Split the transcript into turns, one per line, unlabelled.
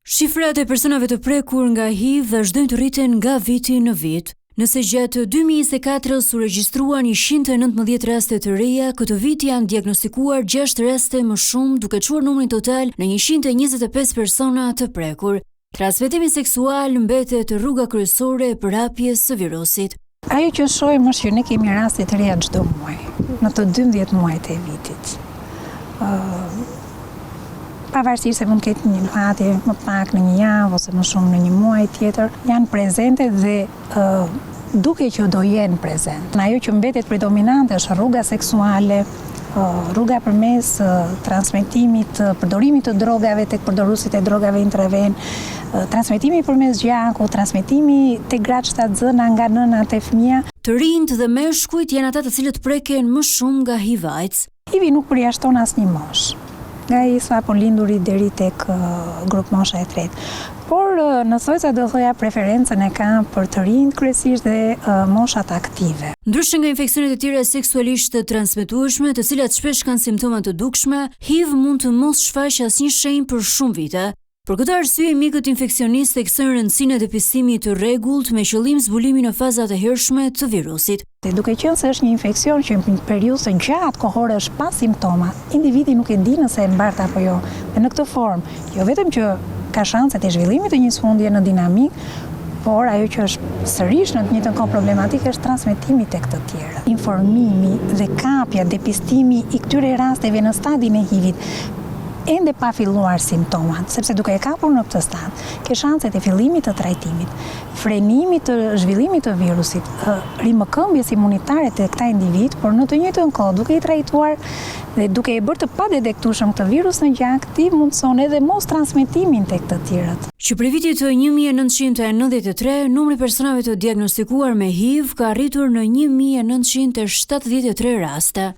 Shifrat e personave të prekur nga HIV vazhdojnë të rriten nga viti në vit. Nëse gjatë 2024 u regjistruan 119 raste të reja, këtë vit janë diagnostikuar 6 raste më shumë, duke çuar numrin total në 125 persona të prekur. Transmetimi seksual mbetet rruga kryesore e përhapjes së virusit.
Ajo që shohim është që ne kemi raste të reja çdo muaj, në të 12 muajt e vitit. Pavarësisht se mund të ketë një atje më pak në një javë ose më shumë në një muaj tjetër, janë prezente dhe duke që do jenë prezent. Ajo që mbetet predominante është rruga seksuale, rruga përmes transmetimit, përdorimit të drogave tek përdoruesit e drogave intraven, transmetimi përmes gjakut, transmetimi tek gratë shtatzëna nga nënat e fëmija.
Të rinjt dhe meshkujt janë ata të cilët preken më shumë nga HIV/AIDS.
HIV nuk përjashton asnjë moshë, nga i sapo lindurit deri tek grup mosha e tretë. Por në thojca do thoja preferencën e ka për të rinjt kryesisht dhe moshat aktive.
Ndryshe nga infeksionet e tjera seksualisht të transmetueshme, të cilat shpesh kanë simptoma të dukshme, HIV mund të mos shfaqë asnjë shenjë për shumë vite. Për këtë arsye, mjekët infeksionistë theksojnë rëndësinë e depistimit të rregullt me qëllim zbulimi në fazat e hershme të virusit.
Duke qenë se është një infeksion që në periudhë gjatë kohore është pa simptoma, individi nuk e di nëse e mbart apo jo. Dhe në këtë formë, jo vetëm që ka shanset e zhvillimit të një sëmundje në dinamik, por ajo që është sërish në të njëjtën kohë problematik është transmetimi tek të tjerë. Informimi dhe kapja, depistimi i këtyre rasteve në stadin e HIV-it ende pa filluar simptomat, sepse duke e kapur në këtë stad, ke shanset e fillimit të trajtimit, frenimit të zhvillimit të virusit, rimëkëmbjes imunitare të këta individ, por në të njëjtën kohë duke i trajtuar dhe duke i bërë të padetektueshëm këtë virus në gjak, ti mundson edhe mos transmetimin tek të tjerët.
Që për vitin 1993, numri personave të diagnostikuar me HIV ka arritur në 1973 raste.